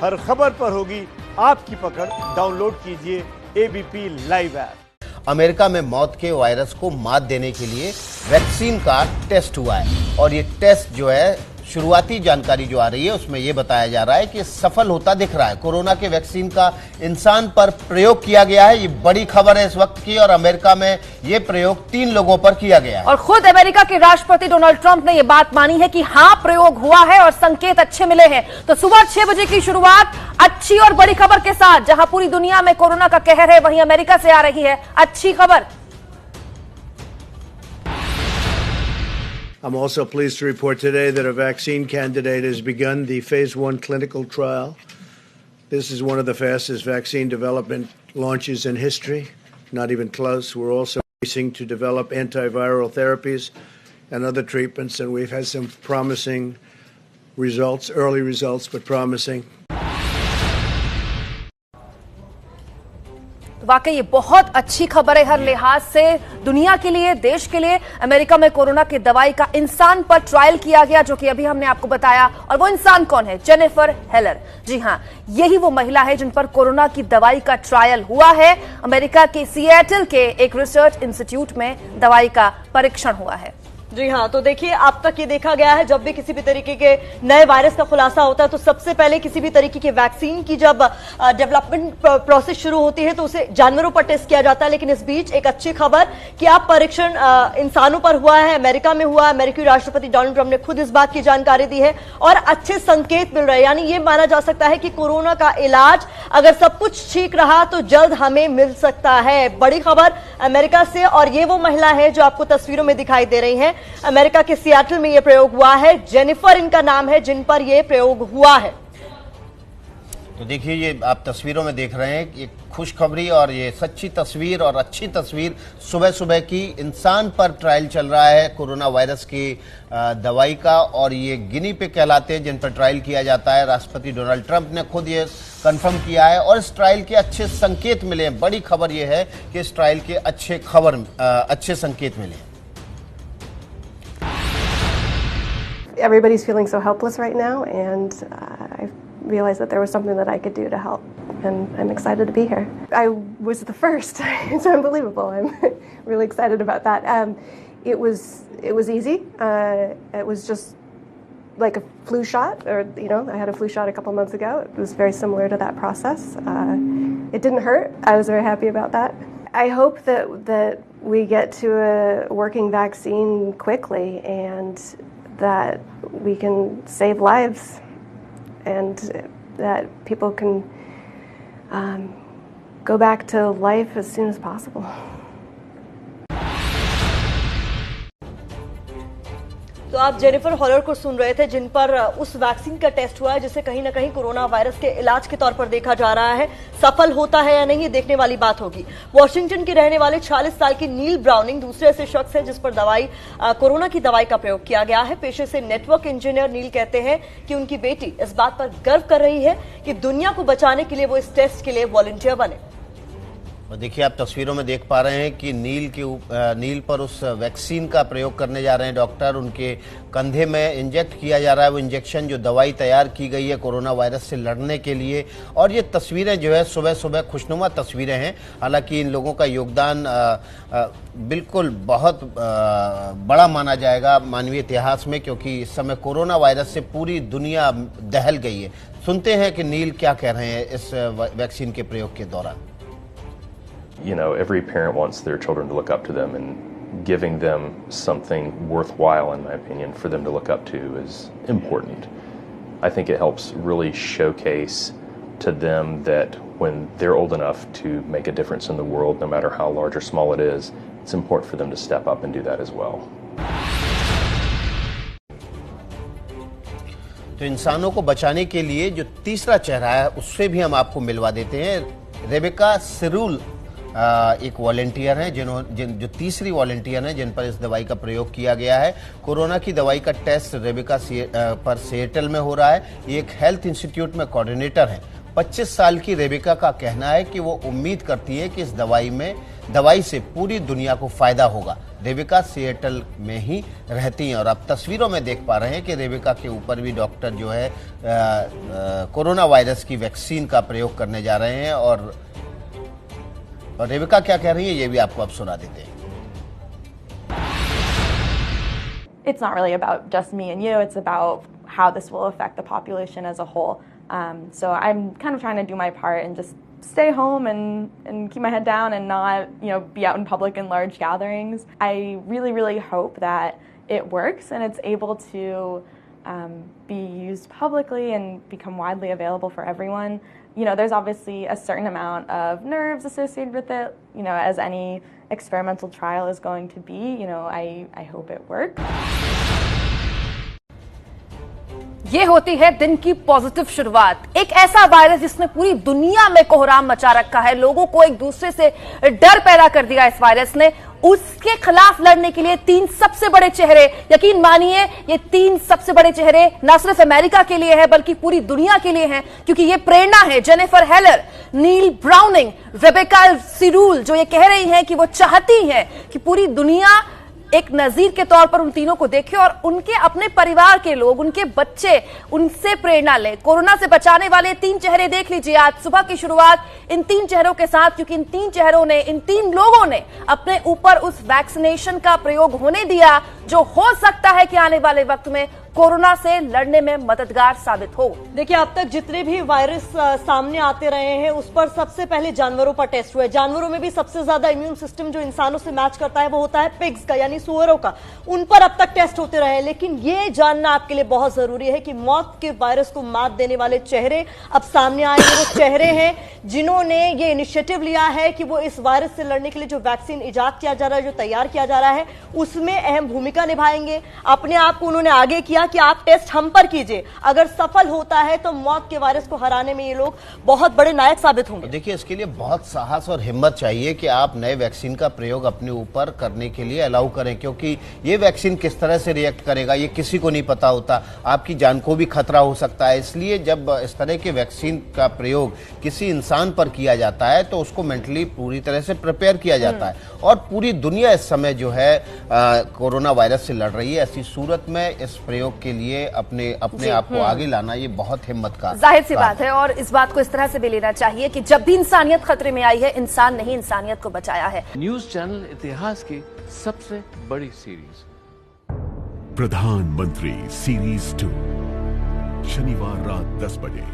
हर खबर पर होगी आपकी पकड़। डाउनलोड कीजिए एबीपी लाइव ऐप। अमेरिका में मौत के वायरस को मात देने के लिए वैक्सीन का टेस्ट हुआ है और ये टेस्ट जो है, शुरुआती जानकारी जो आ रही है उसमें यह बताया जा रहा है कि सफल होता दिख रहा है। कोरोना के वैक्सीन का इंसान पर प्रयोग किया गया है। ये बड़ी खबर है इस वक्त की और अमेरिका में ये प्रयोग 3 लोगों पर किया गया है और खुद अमेरिका के राष्ट्रपति डोनाल्ड ट्रंप ने यह बात मानी है कि हाँ, प्रयोग हुआ है और संकेत अच्छे मिले हैं। तो सुबह 6 बजे की शुरुआत अच्छी और बड़ी खबर के साथ। जहां पूरी दुनिया में कोरोना का कहर है, वहीं अमेरिका से आ रही है अच्छी खबर। I'm also pleased to report today that a vaccine candidate has begun the phase 1 clinical trial. This is one of the fastest vaccine development launches in history, not even close. We're also racing to develop antiviral therapies and other treatments, and we've had some promising results, early results, but promising. वाकई ये बहुत अच्छी खबर है हर लिहाज से, दुनिया के लिए, देश के लिए। अमेरिका में कोरोना की दवाई का इंसान पर ट्रायल किया गया, जो कि अभी हमने आपको बताया। और वो इंसान कौन है? जेनिफर हेलर। जी हां, यही वो महिला है जिन पर कोरोना की दवाई का ट्रायल हुआ है। अमेरिका के सिएटल के एक रिसर्च इंस्टीट्यूट में दवाई का परीक्षण हुआ है। जी हाँ, तो देखिए, अब तक ये देखा गया है जब भी किसी भी तरीके के नए वायरस का खुलासा होता है तो सबसे पहले किसी भी तरीके की वैक्सीन की जब डेवलपमेंट प्रोसेस शुरू होती है तो उसे जानवरों पर टेस्ट किया जाता है। लेकिन इस बीच एक अच्छी खबर कि अब परीक्षण इंसानों पर हुआ है, अमेरिका में हुआ। अमेरिकी राष्ट्रपति डोनाल्ड ट्रंप ने खुद इस बात की जानकारी दी है और अच्छे संकेत मिल रहे हैं। यानी ये माना जा सकता है कि कोरोना का इलाज अगर सब कुछ ठीक रहा तो जल्द हमें मिल सकता है। बड़ी खबर अमेरिका से, और ये वो महिला है जो आपको तस्वीरों में दिखाई दे रही है। अमेरिका के सिएटल में यह प्रयोग हुआ है। जेनिफर इनका नाम है जिन पर यह प्रयोग हुआ है। तो देखिए, ये आप तस्वीरों में देख रहे हैं कि खुशखबरी और ये सच्ची तस्वीर और अच्छी तस्वीर सुबह सुबह की। इंसान पर ट्रायल चल रहा है कोरोना वायरस की दवाई का और ये गिनी पे कहलाते हैं जिन पर ट्रायल किया जाता है। राष्ट्रपति डोनाल्ड ट्रंप ने खुद ये कंफर्म किया है और इस ट्रायल के अच्छे संकेत मिले हैं। बड़ी खबर ये है कि इस ट्रायल के अच्छे संकेत मिले हैं। Everybody's feeling so helpless right now, and I realized that there was something that I could do to help, and I'm excited to be here. I was the first. It's unbelievable. I'm really excited about that. It was easy. It was just like a flu shot, or I had a flu shot a couple months ago. It was very similar to that process. It didn't hurt. I was very happy about that. I hope that we get to a working vaccine quickly, and that we can save lives and that people can go back to life as soon as possible. तो आप Jennifer हेलर को सुन रहे थे जिन पर उस vaccine का test हुआ है जिसे कहीं ना कहीं कोरोना वायरस के इलाज के तौर पर देखा जा रहा है। सफल होता है या नहीं, देखने वाली बात होगी। वॉशिंगटन के रहने वाले 40 साल की नील ब्राउनिंग दूसरे ऐसे शख्स हैं जिस पर कोरोना की दवाई का प्रयोग किया गया है। पेशे से नेटवर्क इंजीनियर नील कहते हैं कि उनकी बेटी इस बात पर गर्व कर रही है कि दुनिया को बचाने के लिए वो इस टेस्ट के लिए वॉलंटियर बने। और देखिए, आप तस्वीरों में देख पा रहे हैं कि नील पर उस वैक्सीन का प्रयोग करने जा रहे हैं डॉक्टर। उनके कंधे में इंजेक्ट किया जा रहा है वो इंजेक्शन, जो दवाई तैयार की गई है कोरोना वायरस से लड़ने के लिए। और ये तस्वीरें जो है सुबह सुबह खुशनुमा तस्वीरें हैं। हालांकि इन लोगों का योगदान बिल्कुल बहुत बड़ा माना जाएगा मानवीय इतिहास में, क्योंकि इस समय कोरोना वायरस से पूरी दुनिया दहल गई है। सुनते हैं कि नील क्या कह रहे हैं इस वैक्सीन के प्रयोग के दौरान। Every parent wants their children to look up to them, and giving them something worthwhile, in my opinion, for them to look up to is important. I think it helps really showcase to them that when they're old enough to make a difference in the world, no matter how large or small it is, it's important for them to step up and do that as well. तो इंसानों को बचाने के लिए जो तीसरा चेहरा है उससे भी हम आपको मिलवा देते हैं। रेबेका सिरूल एक वॉलंटियर हैं जो तीसरी वॉलंटियर हैं जिन पर इस दवाई का प्रयोग किया गया है। कोरोना की दवाई का टेस्ट रेबेका पर सिएटल में हो रहा है। ये एक हेल्थ इंस्टीट्यूट में कोऑर्डिनेटर हैं। 25 साल की रेबिका का कहना है कि वो उम्मीद करती है कि इस दवाई से पूरी दुनिया को फायदा होगा। रेबिका सिएटल में ही रहती हैं और आप तस्वीरों में देख पा रहे हैं कि रेबिका के ऊपर भी डॉक्टर जो है कोरोना वायरस की वैक्सीन का प्रयोग करने जा रहे हैं। और रेबिका क्या कह रही है ये भी आपको अब सुना देते हैं। It's not really about just me and you, it's about how this will affect the population as a whole. So I'm kind of trying to do my part and just stay home and keep my head down and not, be out in public in large gatherings. I really, really hope that it works and it's able to be used publicly and become widely available for everyone. There's obviously a certain amount of nerves associated with it, as any experimental trial is going to be. I hope it works. ये होती है दिन की positive शुरुआत। एक ऐसा virus जिसने पूरी दुनिया में कोहराम मचा रखा है, लोगों को एक दूसरे से डर पैदा कर दिया इस वायरस ने, उसके खिलाफ लड़ने के लिए 3 सबसे बड़े चेहरे, यकीन मानिए ये 3 सबसे बड़े चेहरे न सिर्फ अमेरिका के लिए है बल्कि पूरी दुनिया के लिए हैं, क्योंकि ये प्रेरणा है। जेनिफर हेलर, नील ब्राउनिंग, रेबेका सिरूल जो ये कह रही हैं कि वो चाहती हैं कि पूरी दुनिया एक नजीर के तौर पर उन तीनों को देखे और उनके अपने परिवार के लोग, उनके बच्चे उनसे प्रेरणा लें। कोरोना से बचाने वाले 3 चेहरे देख लीजिए। आज सुबह की शुरुआत इन 3 चेहरों के साथ, क्योंकि इन 3 चेहरों ने, इन 3 लोगों ने अपने ऊपर उस वैक्सीनेशन का प्रयोग होने दिया जो हो सकता है कि आने वाले वक्त में कोरोना से लड़ने में मददगार साबित हो। देखिए, अब तक जितने भी वायरस सामने आते रहे हैं उस पर सबसे पहले जानवरों पर टेस्ट हुए। जानवरों में भी सबसे ज्यादा इम्यून सिस्टम जो इंसानों से मैच करता है वो होता है पिग्स का, यानी सुअरों का। उन पर अब तक टेस्ट होते रहे, लेकिन ये जानना आपके लिए बहुत जरूरी है कि मौत के वायरस को मात देने वाले चेहरे अब सामने आए हैं। वो चेहरे हैं जिन्होंने ये इनिशिएटिव लिया है कि वो इस वायरस से लड़ने के लिए जो वैक्सीन इजाद किया जा रहा है, जो तैयार किया जा रहा है, उसमें अहम भूमिका निभाएंगे। अपने आप को उन्होंने आगे किया कि आप टेस्ट हम पर कीजिए, अगर सफल होता है तो मौत के वायरस को हराने में ये लोग बहुत बड़े नायक साबित होंगे। देखिए, इसके लिए बहुत साहस और हिम्मत चाहिए कि आप नए वैक्सीन का प्रयोग अपने ऊपर करने के लिए अलाउ करें, क्योंकि ये वैक्सीन किस तरह से रिएक्ट करेगा ये किसी को नहीं पता होता। आपकी जान को भी खतरा हो सकता है। इसलिए जब इस तरह के वैक्सीन का प्रयोग किसी इंसान पर किया जाता है तो उसको मेंटली पूरी तरह से प्रिपेयर किया जाता है। और पूरी दुनिया इस समय जो है कोरोना वायरस से लड़ रही है। ऐसी सूरत में इस प्रयोग के लिए अपने आप को आगे लाना ये बहुत हिम्मत का जाहिर सी बात है। और इस बात को इस तरह से भी लेना चाहिए कि जब भी इंसानियत खतरे में आई है, इंसान ने ही इंसानियत को बचाया है। न्यूज चैनल इतिहास की सबसे बड़ी सीरीज प्रधानमंत्री सीरीज 2 शनिवार रात 10 बजे।